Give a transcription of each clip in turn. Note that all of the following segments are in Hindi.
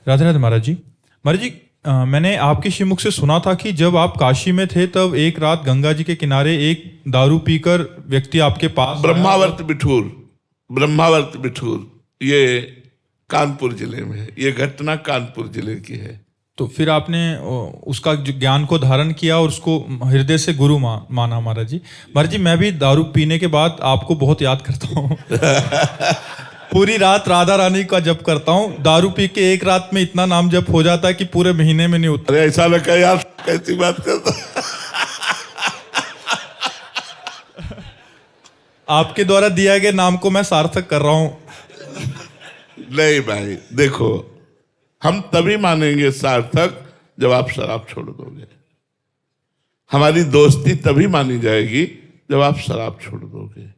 राधे राधे महाराज जी। महाराज जी, मैंने आपके श्रीमुख से सुना था कि जब आप काशी में थे तब एक रात गंगा जी के किनारे एक दारू पीकर व्यक्ति आपके पास ब्रह्मावर्त बिठूर, ये कानपुर जिले में है। ये घटना कानपुर जिले की है। तो फिर आपने उसका ज्ञान को धारण किया और उसको हृदय से गुरु माना। महाराज जी, मैं भी दारू पीने के बाद आपको बहुत याद करता हूँ। पूरी रात राधा रानी का जप करता हूँ। दारू पी के एक रात में इतना नाम जप हो जाता है कि पूरे महीने में नहीं होता। अरे ऐसा न कह यार, कैसी बात करता। आपके द्वारा दिया गए नाम को मैं सार्थक कर रहा हूँ। नहीं भाई, देखो, हम तभी मानेंगे सार्थक जब आप शराब छोड़ दोगे। हमारी दोस्ती तभी मानी जाएगी जब आप शराब छोड़ दोगे।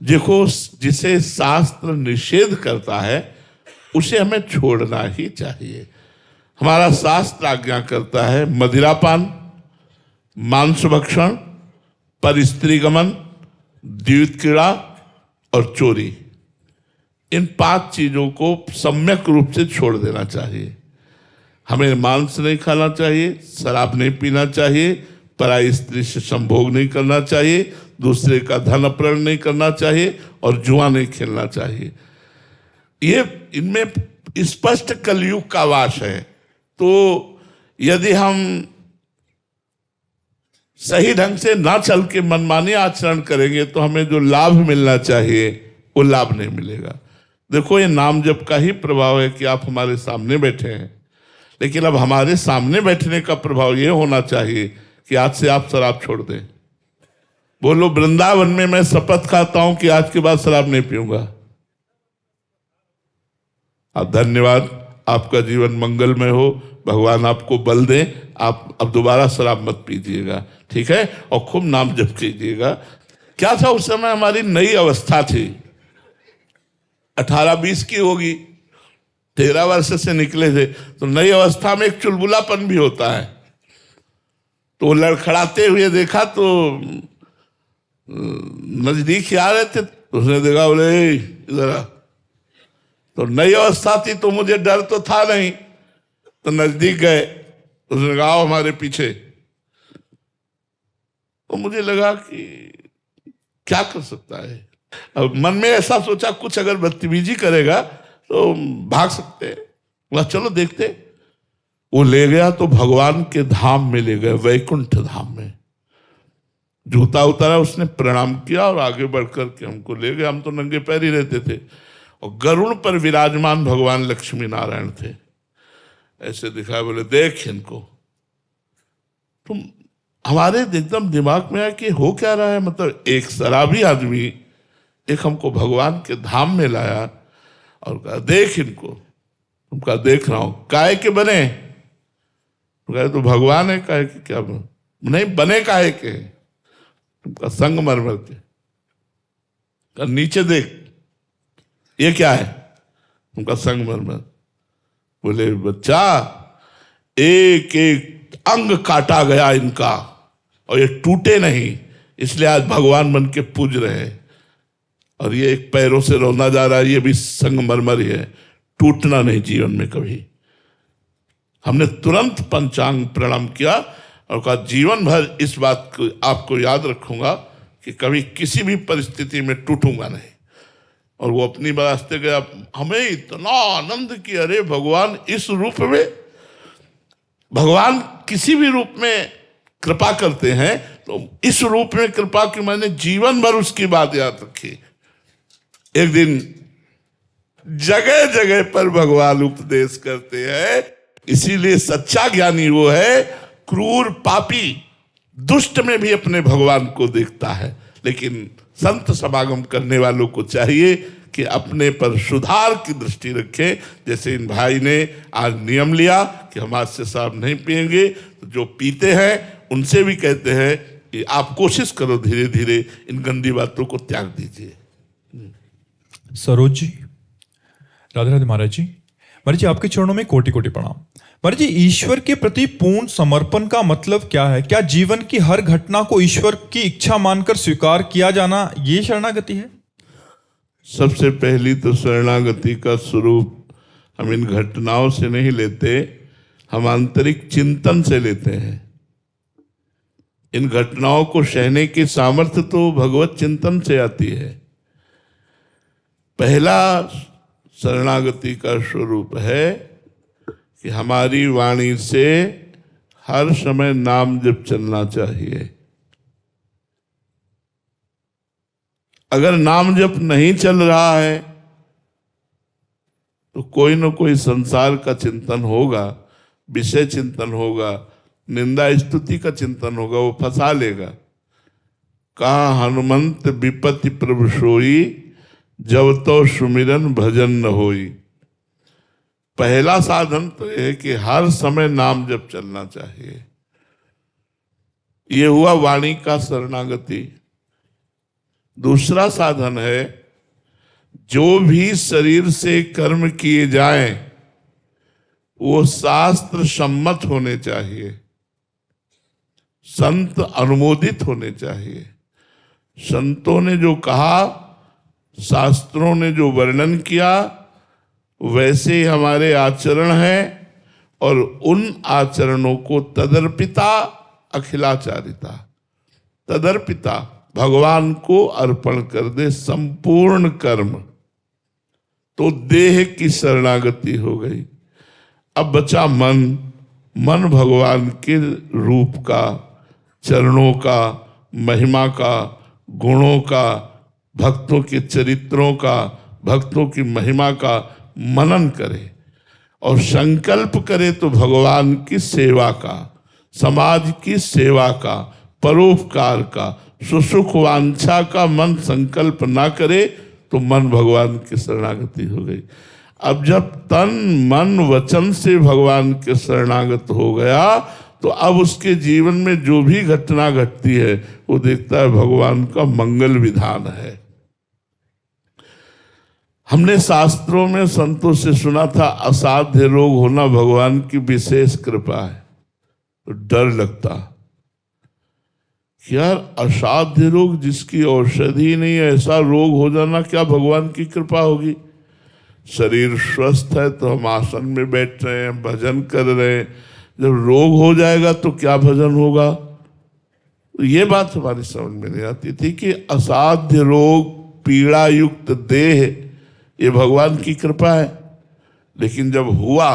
देखो, जिसे शास्त्र निषेध करता है उसे हमें छोड़ना ही चाहिए। हमारा शास्त्र आज्ञा करता है मदिरापान, मांस भक्षण, परस्त्रीगमन, द्वैत क्रीड़ा और चोरी। इन 5 चीजों को सम्यक रूप से छोड़ देना चाहिए। हमें मांस नहीं खाना चाहिए, शराब नहीं पीना चाहिए, पराई स्त्री से संभोग नहीं करना चाहिए, दूसरे का धन अपहरण नहीं करना चाहिए और जुआ नहीं खेलना चाहिए। ये इनमें स्पष्ट कलयुग का वास है। तो यदि हम सही ढंग से ना चल के मनमानी आचरण करेंगे तो हमें जो लाभ मिलना चाहिए वो लाभ नहीं मिलेगा। देखो, ये नाम जप का ही प्रभाव है कि आप हमारे सामने बैठे हैं, लेकिन अब हमारे सामने बैठने का प्रभाव ये होना चाहिए कि आज से आप शराब छोड़ दें। बोलो, वृंदावन में मैं शपथ खाता हूं कि आज के बाद शराब नहीं पीऊंगा। आप धन्यवाद, आपका जीवन मंगलमय हो, भगवान आपको बल दें। आप अब दोबारा शराब मत पीजिएगा, ठीक है? और खूब नाम जप कीजिएगा। क्या था उस समय, हमारी नई अवस्था थी, 18-20 की होगी, 13 वर्ष से निकले थे। तो नई अवस्था में एक चुलबुलापन भी होता है। तो लड़खड़ाते हुए देखा तो नजदीक ही आ रहे थे। तो उसने देखा, बोले इधर आ। तो नई अवस्था थी तो मुझे डर तो था नहीं, तो नजदीक गए। उसने कहा, आओ हमारे पीछे। तो मुझे लगा कि क्या कर सकता है। अब मन में ऐसा सोचा, कुछ अगर बदतमीजी करेगा तो भाग सकते हैं। बोला चलो देखते। वो ले गया तो भगवान के धाम में ले गए, वैकुंठ धाम में। जूता उतारा, उसने प्रणाम किया और आगे बढ़कर के हमको ले गए। हम तो नंगे पैर ही रहते थे। और गरुड़ पर विराजमान भगवान लक्ष्मी नारायण थे। ऐसे दिखाया, बोले देख इनको। तो हमारे एकदम दिमाग में आया कि हो क्या रहा है। मतलब एक शराबी आदमी एक हमको भगवान के धाम में लाया और कहा देख इनको। तुम कहा देख रहा हूं। काहे के बने? कहा तो भगवान है। काहे के? क्या नहीं बने, काहे के? तुमका संगमरमर के। कहा नीचे देख, ये क्या है? तुमका संगमरमर। बोले बच्चा, एक एक अंग काटा गया इनका और ये टूटे नहीं, इसलिए आज भगवान बन के पूज रहे हैं। और ये एक पैरों से रौंदा जा रहा है, ये भी संगमरमर ही है, टूटना नहीं जीवन में कभी। हमने तुरंत पंचांग प्रणाम किया और कहा जीवन भर इस बात को आपको याद रखूंगा कि कभी किसी भी परिस्थिति में टूटूंगा नहीं। और वो अपनी रास्ते गया। हमें इतना आनंद कि अरे भगवान इस रूप में, भगवान किसी भी रूप में कृपा करते हैं, तो इस रूप में कृपा की मैंने जीवन भर उसकी बात याद रखी। एक दिन जगह जगह पर भगवान उपदेश करते हैं। इसीलिए सच्चा ज्ञानी वो है, क्रूर पापी दुष्ट में भी अपने भगवान को देखता है। लेकिन संत समागम करने वालों को चाहिए कि अपने पर सुधार की दृष्टि रखें। जैसे इन भाई ने आज नियम लिया कि हम आज से शराब नहीं पिएंगे, तो जो पीते हैं उनसे भी कहते हैं कि आप कोशिश करो धीरे धीरे इन गंदी बातों को त्याग दीजिए। सरोज जी, राधे राधे महाराज जी। महाराज जी, आपके चरणों में कोटि कोटि प्रणाम। महाराज जी, ईश्वर के प्रति पूर्ण समर्पण का मतलब क्या है? क्या जीवन की हर घटना को ईश्वर की इच्छा मानकर स्वीकार किया जाना ये शरणागति है? सबसे पहली तो शरणागति का स्वरूप हम इन घटनाओं से नहीं लेते, हम आंतरिक चिंतन से लेते हैं। इन घटनाओं को सहने की सामर्थ्य तो भगवत चिंतन से आती है। पहला शरणागति का स्वरूप है कि हमारी वाणी से हर समय नाम जप चलना चाहिए। अगर नाम जप नहीं चल रहा है तो कोई न कोई संसार का चिंतन होगा, विषय चिंतन होगा, निंदा स्तुति का चिंतन होगा, वो फंसा लेगा। कहा हनुमंत विपत्ति प्रभु सोई, जब तो सुमिरन भजन न होई। पहला साधन तो यह है कि हर समय नाम जप चलना चाहिए। ये हुआ वाणी का शरणागति। दूसरा साधन है, जो भी शरीर से कर्म किए जाएं वो शास्त्र सम्मत होने चाहिए, संत अनुमोदित होने चाहिए। संतों ने जो कहा, शास्त्रों ने जो वर्णन किया, वैसे ही हमारे आचरण है और उन आचरणों को तदर्पिता अखिलाचारिता, तदर्पिता भगवान को अर्पण कर दे संपूर्ण कर्म, तो देह की शरणागति हो गई। अब बचा मन। मन भगवान के रूप का, चरणों का, महिमा का, गुणों का, भक्तों के चरित्रों का, भक्तों की महिमा का मनन करे और संकल्प करे तो भगवान की सेवा का, समाज की सेवा का, परोपकार का, सुसुख वांछा का मन संकल्प ना करे तो मन भगवान की शरणागति हो गई। अब जब तन मन वचन से भगवान के शरणागत हो गया तो अब उसके जीवन में जो भी घटना घटती है वो देखता है भगवान का मंगल विधान है। हमने शास्त्रों में संतों से सुना था असाध्य रोग होना भगवान की विशेष कृपा है, तो डर लगता यार असाध्य रोग जिसकी औषधि नहीं है, ऐसा रोग हो जाना क्या भगवान की कृपा होगी। शरीर स्वस्थ है तो हम आसन में बैठ रहे हैं, भजन कर रहे हैं, जब रोग हो जाएगा तो क्या भजन होगा। ये बात हमारी समझ में नहीं आती थी कि असाध्य रोग, पीड़ा युक्त देह, ये भगवान की कृपा है। लेकिन जब हुआ,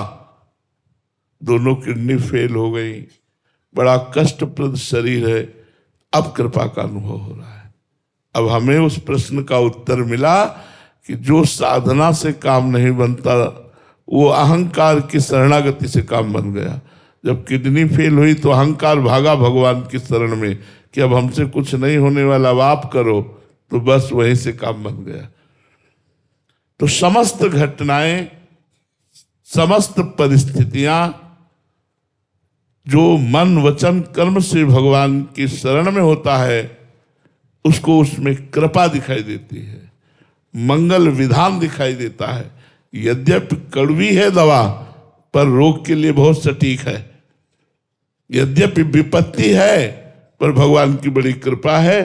दोनों किडनी फेल हो गई, बड़ा कष्टप्रद शरीर है, अब कृपा का अनुभव हो रहा है। अब हमें उस प्रश्न का उत्तर मिला कि जो साधना से काम नहीं बनता वो अहंकार की शरणागति से काम बन गया। जब किडनी फेल हुई तो अहंकार भागा भगवान की शरण में कि अब हमसे कुछ नहीं होने वाला, अब आप करो, तो बस वहीं से काम बन गया। तो समस्त घटनाएं, समस्त परिस्थितियां जो मन वचन कर्म से भगवान की शरण में होता है उसको उसमें कृपा दिखाई देती है, मंगल विधान दिखाई देता है। यद्यपि कड़वी है दवा पर रोग के लिए बहुत सटीक है, यद्यपि विपत्ति है पर भगवान की बड़ी कृपा है,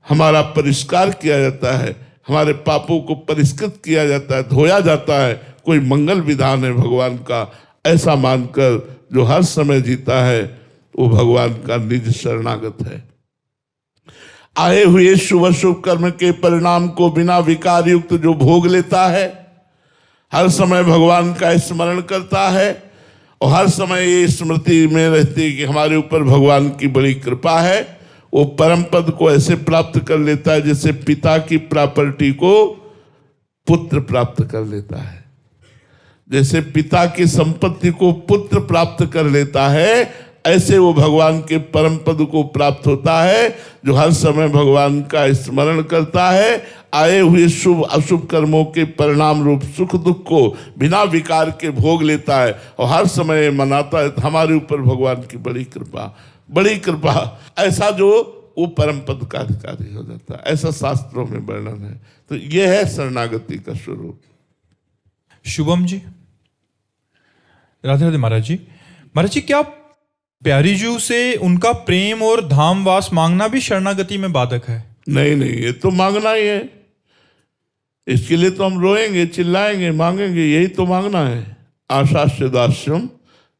हमारा परिष्कार किया जाता है, हमारे पापों को परिष्कृत किया जाता है, धोया जाता है, कोई मंगल विधान है भगवान का। ऐसा मानकर जो हर समय जीता है वो भगवान का निज शरणागत है। आए हुए शुभ शुभ कर्म के परिणाम को बिना विकार युक्त जो भोग लेता है, हर समय भगवान का स्मरण करता है और हर समय ये स्मृति में रहती है कि हमारे ऊपर भगवान की बड़ी कृपा है, वो परम पद को ऐसे प्राप्त कर लेता है जैसे पिता की प्रॉपर्टी को पुत्र प्राप्त कर लेता है, जैसे पिता की संपत्ति को पुत्र प्राप्त कर लेता है, ऐसे वो भगवान के परम पद को प्राप्त होता है जो हर समय भगवान का स्मरण करता है। आए हुए शुभ अशुभ कर्मों के परिणाम रूप सुख दुख को बिना विकार के भोग लेता है और हर समय मनाता है हमारे ऊपर भगवान की बड़ी कृपा, बड़ी कृपा। ऐसा जो वो परम पद का अधिकारी हो जाता है, ऐसा शास्त्रों में वर्णन है। तो यह है शरणागति का स्वरूप। शुभम जी, राधे राधे महाराज जी। महाराज जी, क्या प्यारीजू से उनका प्रेम और धामवास मांगना भी शरणागति में बाधक है? नहीं नहीं, ये तो मांगना ही है। इसके लिए तो हम रोएंगे, चिल्लाएंगे, मांगेंगे, यही तो मांगना है। आशास्य दास्यम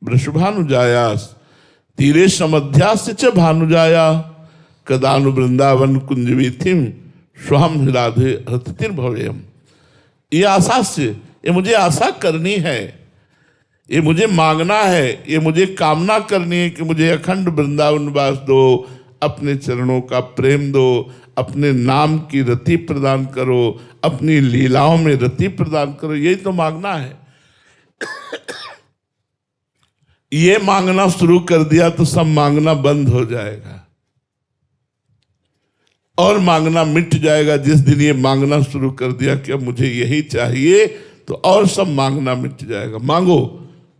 वृषभानुजायास तीरे समध्यास्य च भानुजाया कदानु वृंदावन कुंज वीथिम स्वहम राधे हतिर्भवेयम। ये आशा से, ये मुझे आशा करनी है, ये मुझे मांगना है, ये मुझे कामना करनी है कि मुझे अखंड वृंदावन वास दो, अपने चरणों का प्रेम दो, अपने नाम की रति प्रदान करो, अपनी लीलाओं में रति प्रदान करो, यही तो मांगना है। ये मांगना शुरू कर दिया तो सब मांगना बंद हो जाएगा और मांगना मिट जाएगा। जिस दिन ये मांगना शुरू कर दिया कि अब मुझे यही चाहिए, तो और सब मांगना मिट जाएगा। मांगो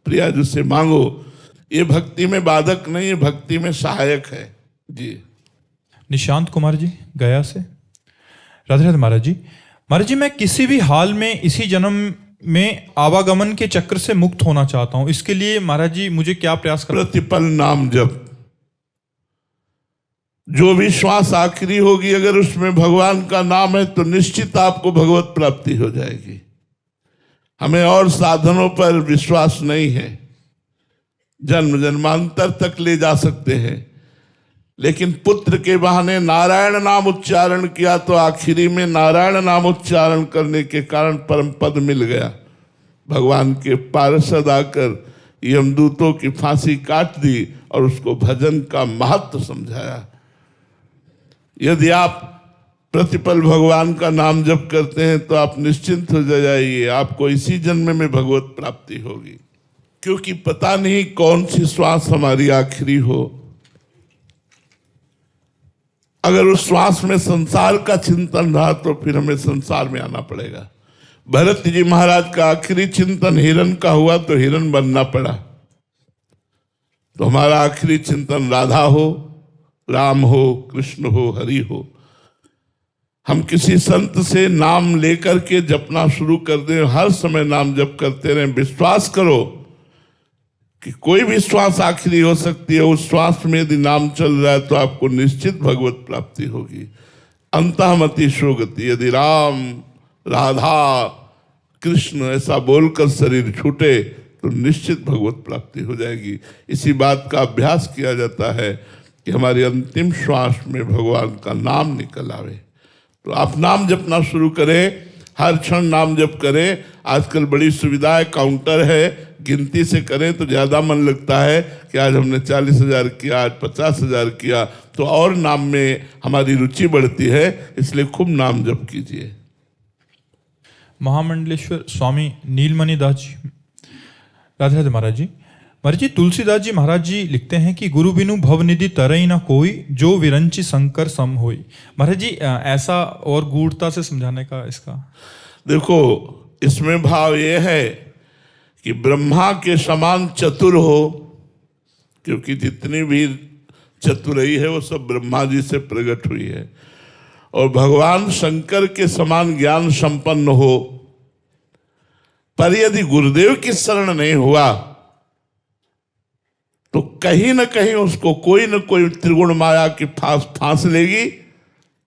प्रिया जी से मांगो, ये भक्ति में बाधक नहीं, ये भक्ति में सहायक है जी। निशांत कुमार जी गया से, राधे राधे महाराज जी। महाराज जी, मैं किसी भी हाल में इसी जन्म में आवागमन के चक्र से मुक्त होना चाहता हूं, इसके लिए महाराज जी मुझे क्या प्रयास करना? प्रतिपल नाम जप, जो भी श्वास आखिरी होगी अगर उसमें भगवान का नाम है तो निश्चित आपको भगवत प्राप्ति हो जाएगी। हमें और साधनों पर विश्वास नहीं है, जन्म जन्मांतर तक ले जा सकते हैं, लेकिन पुत्र के बहाने नारायण नाम उच्चारण किया तो आखिरी में नारायण नाम उच्चारण करने के कारण परम पद मिल गया। भगवान के पार्षद आकर यमदूतों की फांसी काट दी और उसको भजन का महत्व समझाया। यदि आप प्रतिपल भगवान का नाम जप करते हैं तो आप निश्चिंत हो जाइए, आपको इसी जन्म में भगवत प्राप्ति होगी, क्योंकि पता नहीं कौन सी श्वास हमारी आखिरी हो। अगर उस श्वास में संसार का चिंतन रहा तो फिर हमें संसार में आना पड़ेगा। भरत जी महाराज का आखिरी चिंतन हिरण का हुआ तो हिरण बनना पड़ा। तो हमारा आखिरी चिंतन राधा हो, राम हो, कृष्ण हो, हरि हो। हम किसी संत से नाम लेकर के जपना शुरू कर दें, हर समय नाम जप करते रहें। विश्वास करो कि कोई भी श्वास आखिरी हो सकती है, उस श्वास में यदि नाम चल रहा है तो आपको निश्चित भगवत प्राप्ति होगी। अंतःमति शोगति, यदि राम, राधा, कृष्ण ऐसा बोलकर शरीर छूटे तो निश्चित भगवत प्राप्ति हो जाएगी। इसी बात का अभ्यास किया जाता है कि हमारी अंतिम श्वास में भगवान का नाम निकल आवे। तो आप नाम जपना शुरू करें, हर क्षण नाम जप करें। आजकल बड़ी सुविधा है, काउंटर है, गिनती से करें तो ज़्यादा मन लगता है कि आज हमने 40,000 किया, आज 50,000 किया, तो और नाम में हमारी रुचि बढ़ती है। इसलिए खूब नाम जप कीजिए। महामंडलेश्वर स्वामी नीलमणि दास जी, राधे राधे महाराज जी। महाराज जी, तुलसीदास जी महाराज जी लिखते हैं कि गुरु बिनु भवनिधि तरई न कोई, जो विरंचि शंकर सम होई। महाराज जी, ऐसा और गूढ़ता से समझाने का इसका? देखो, इसमें भाव ये है कि ब्रह्मा के समान चतुर हो, क्योंकि जितनी भी चतुराई है वो सब ब्रह्मा जी से प्रकट हुई है, और भगवान शंकर के समान ज्ञान संपन्न हो। पर यदि गुरुदेव की शरण नहीं हुआ तो कहीं न कहीं उसको कोई न कोई त्रिगुण माया की फांस लेगी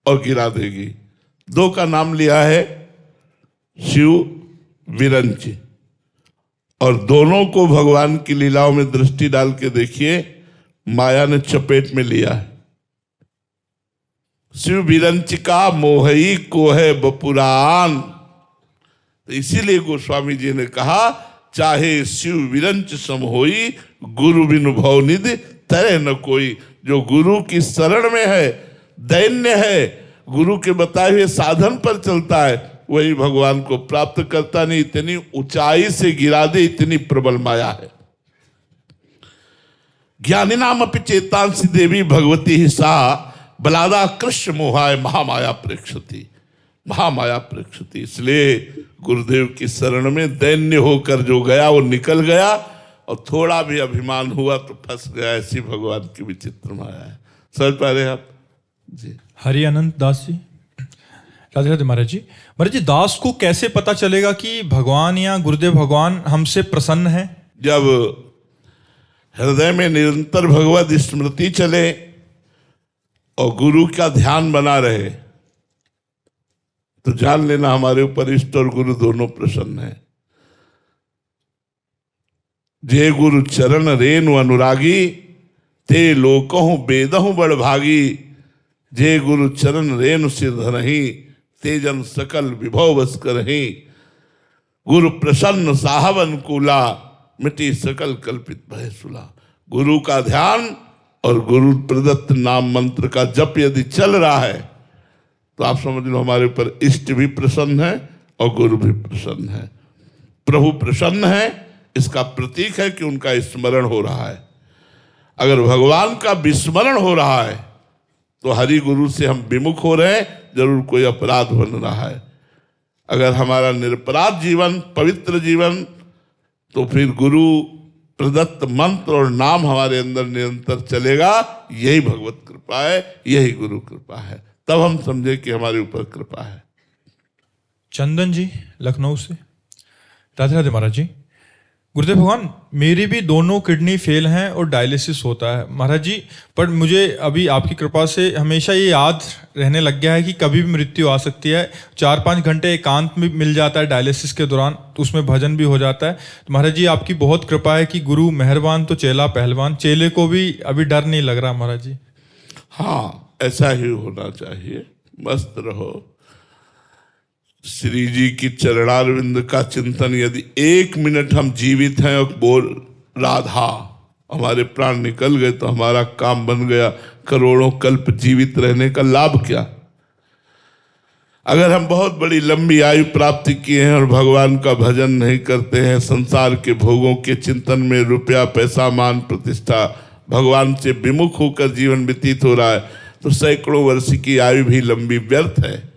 और गिरा देगी। दो का नाम लिया है, शिव, विरंच, और दोनों को भगवान की लीलाओं में दृष्टि डाल के देखिए, माया ने चपेट में लिया है। शिव विरंच का मोहई को है बपुरान। तो इसीलिए गोस्वामी जी ने कहा, चाहे शिव विरंच सम होई, गुरु बिनु भवनिधि तरे न कोई। जो गुरु की शरण में है, दैन्य है, गुरु के बताए हुए साधन पर चलता है, वही भगवान को प्राप्त करता नहीं। इतनी ऊंचाई से गिरा दे, इतनी प्रबल माया है। ज्ञानी नाम अपि चेतांसी देवी भगवती ही सा, बलादा कृष्ण मोहाय महामाया प्रेक्षति, महामाया प्रेक्षति। इसलिए गुरुदेव की शरण में दैन्य होकर जो गया वो निकल गया, और थोड़ा भी अभिमान हुआ तो फंस गया। ऐसी भगवान की विचित्र माया है। समझ पा रहे आप जी? हरि अनंत दास जी, राधे राधे महाराज जी। महाराज जी, दास को कैसे पता चलेगा कि भगवान या गुरुदेव भगवान हमसे प्रसन्न है? जब हृदय में निरंतर भगवत स्मृति चले और गुरु का ध्यान बना रहे, तो जान लेना हमारे ऊपर इष्ट और गुरु दोनों प्रसन्न है। जे गुरु चरण रेनु अनुरागी, ते लोकहु बेदहु बड़ भागी। जे गुरु चरण रेनु सिर धरहि, ते जन सकल विभव बस करहि। गुरु प्रसन्न साहब अनुकूला, मिटी सकल कल्पित भय सुला। गुरु का ध्यान और गुरु प्रदत्त नाम मंत्र का जप यदि चल रहा है तो आप समझ लो हमारे ऊपर इष्ट भी प्रसन्न है और गुरु भी प्रसन्न है। प्रभु प्रसन्न है, इसका प्रतीक है कि उनका स्मरण हो रहा है। अगर भगवान का विस्मरण हो रहा है तो हरि गुरु से हम विमुख हो रहे हैं, जरूर कोई अपराध बन रहा है। अगर हमारा निरपराध जीवन, पवित्र जीवन, तो फिर गुरु प्रदत्त मंत्र और नाम हमारे अंदर निरंतर चलेगा। यही भगवत कृपा है, यही गुरु कृपा है। तब हम समझे कि हमारे ऊपर कृपा है। चंदन जी लखनऊ से, राधे राधे महाराज जी। गुरुदेव भगवान, मेरी भी दोनों किडनी फेल हैं और डायलिसिस होता है महाराज जी, पर मुझे अभी आपकी कृपा से हमेशा ये याद रहने लग गया है कि कभी भी मृत्यु आ सकती है। 4-5 घंटे एकांत में मिल जाता है डायलिसिस के दौरान, तो उसमें भजन भी हो जाता है। तो महाराज जी आपकी बहुत कृपा है कि गुरु मेहरबान तो चेला पहलवान। चेले को भी अभी डर नहीं लग रहा महाराज जी। हाँ, ऐसा ही होना चाहिए। मस्त रहो। श्री जी की चरणारविंद का चिंतन, यदि 1 मिनट हम जीवित हैं और बोल राधा, हमारे प्राण निकल गए तो हमारा काम बन गया। करोड़ों कल्प जीवित रहने का लाभ क्या? अगर हम बहुत बड़ी लंबी आयु प्राप्ति किए हैं और भगवान का भजन नहीं करते हैं, संसार के भोगों के चिंतन में रुपया पैसा मान प्रतिष्ठा, भगवान से विमुख होकर जीवन व्यतीत हो रहा है, तो सैकड़ों वर्ष की आयु भी लंबी व्यर्थ है।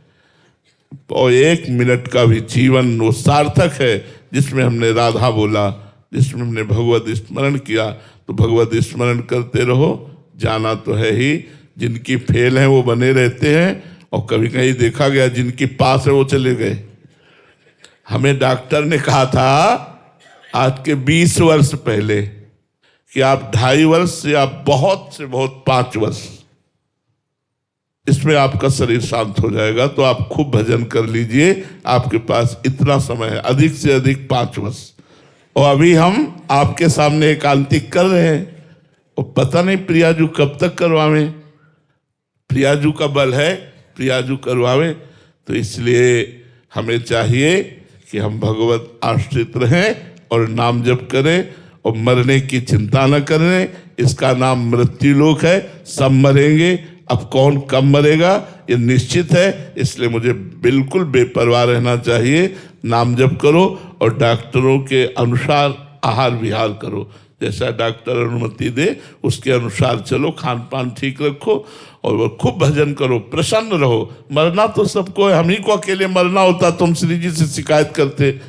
और 1 मिनट का भी जीवन वो सार्थक है जिसमें हमने राधा बोला, जिसमें हमने भगवत स्मरण किया। तो भगवत स्मरण करते रहो। जाना तो है ही, जिनकी फेल है वो बने रहते हैं, और कभी कहीं देखा गया जिनकी पास है वो चले गए। हमें डॉक्टर ने कहा था आज के 20 वर्ष पहले कि आप 2.5 वर्ष या बहुत से बहुत 5 वर्ष, इसमें आपका शरीर शांत हो जाएगा। तो आप खूब भजन कर लीजिए, आपके पास इतना समय है, अधिक से अधिक 5 वर्ष। और अभी हम आपके सामने एकांतिक कर रहे हैं, और पता नहीं प्रियाजू कब तक करवावें। प्रियाजू का बल है, प्रियाजू करवावें। तो इसलिए हमें चाहिए कि हम भगवत आश्रित रहें और नाम जप करें और मरने की चिंता न करें। इसका नाम मृत्यु लोक है, सब मरेंगे। अब कौन कब मरेगा ये निश्चित है, इसलिए मुझे बिल्कुल बेपरवाह रहना चाहिए। नाम जप करो और डॉक्टरों के अनुसार आहार विहार करो। जैसा डॉक्टर अनुमति दे उसके अनुसार चलो, खान पान ठीक रखो और खूब भजन करो, प्रसन्न रहो। मरना तो सबको है, हम ही को अकेले मरना होता तो हम श्री जी से शिकायत करते।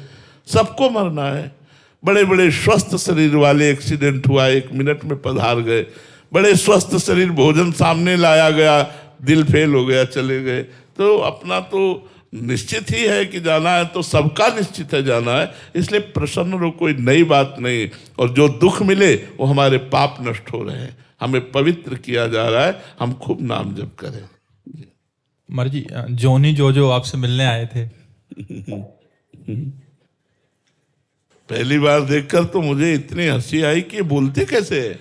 सबको मरना है। बड़े बड़े स्वस्थ शरीर वाले एक्सीडेंट हुआ, 1 मिनट में पधार गए। बड़े स्वस्थ शरीर, भोजन सामने लाया गया, दिल फेल हो गया, चले गए। तो अपना तो निश्चित ही है कि जाना है, तो सबका निश्चित है जाना है। इसलिए प्रसन्न रहो, कोई नई बात नहीं। और जो दुख मिले वो हमारे पाप नष्ट हो रहे हैं, हमें पवित्र किया जा रहा है। हम खूब नाम जप करें। महाराज जी, जोनी जो आपसे मिलने आए थे, पहली बार देखकर तो मुझे इतनी हंसी आई कि बोलते कैसे है।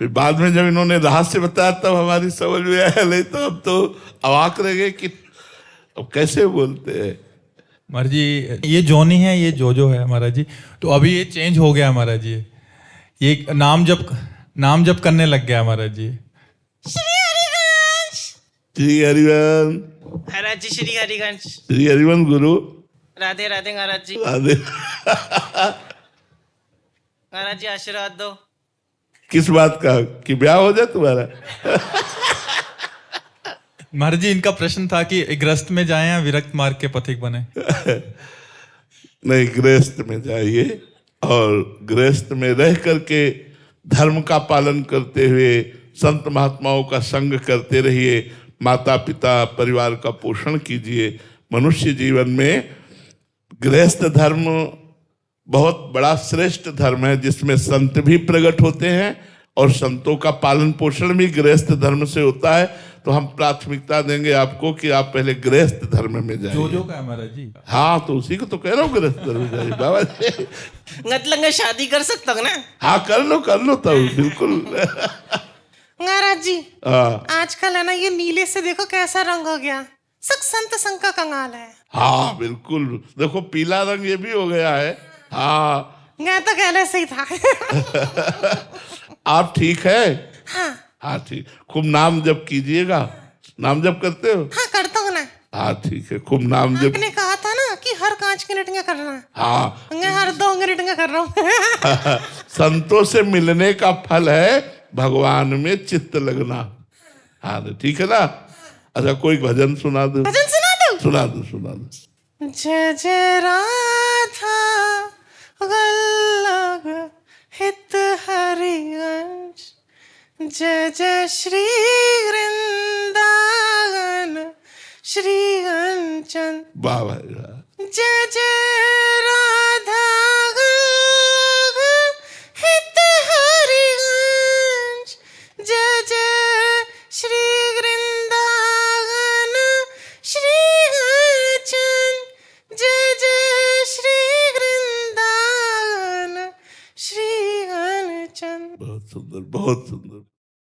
फिर बाद में जब इन्होंने रहस्य बताया तब हमारी समझ में आया, नहीं तो अब तो अवाक रह गए कि अब कैसे बोलते हैं। महाराज जी ये जोनी है, ये जो है महाराज जी, तो अभी ये चेंज हो गया महाराज जी। ये नाम जप करने लग गया महाराज जी। श्री हरिवंश महाराज जी, श्री हरिवंश। श्री हरिवंश गुरु। राधे राधे महाराज जी। राधे। महाराज जी आशीर्वाद दो। किस बात का? कि ब्याह हो जाए तुम्हारा? महाराज जी इनका प्रश्न था कि गृहस्थ में जाएं या विरक्त मार्ग के पथिक बने। नहीं, गृहस्थ में जाइए और गृहस्थ में रह करके धर्म का पालन करते हुए संत महात्माओं का संग करते रहिए। माता पिता परिवार का पोषण कीजिए। मनुष्य जीवन में गृहस्थ धर्म बहुत बड़ा श्रेष्ठ धर्म है, जिसमें संत भी प्रकट होते हैं और संतों का पालन पोषण भी गृहस्थ धर्म से होता है। तो हम प्राथमिकता देंगे आपको कि आप पहले गृहस्थ धर्म में जाइए। जो का है महाराज जी। हाँ, तो उसी को तो कह रहा हूँ, गृहस्थ धर्म में जाइए बाबा जी। मतलब मैं शादी कर सकता हूँ ना हाँ, कर लो तब, बिल्कुल। महाराज जी? हाँ आजकल है ना ये नीले से देखो कैसा रंग हो गया, सब संत संग का कंगाल है। हाँ बिल्कुल, देखो पीला रंग ये भी हो गया है। हाँ, मैं तो कहने से ही था। आप ठीक है? हाँ हाँ ठीक, खूब नाम जप कीजिएगा। नाम जप करते हो? हाँ करता हूँ ना। हाँ ठीक है, खूब नाम जप। आपने कहा था ना कि हर 5 मिनट में करना है। हाँ, मैं हर 2 मिनट में कर रहा हूँ। संतों से मिलने का फल है भगवान में चित्त लगना। हाँ तो ठीक है ना। अच्छा, कोई भजन सुना दो। भजन सुना दो? सुना दो। जय जय राधा वल्लभ हित हरिवंश, जय जय श्री वृंदावन श्री कंचन, वाह भाई वाह। जय जय राधा वल्लभ हित हरिवंश, जय जय श्री वृंदावन श्री कंचन, जय जय श्री वृंदावन श्री कंचन। बहुत सुंदर, बहुत सुंदर।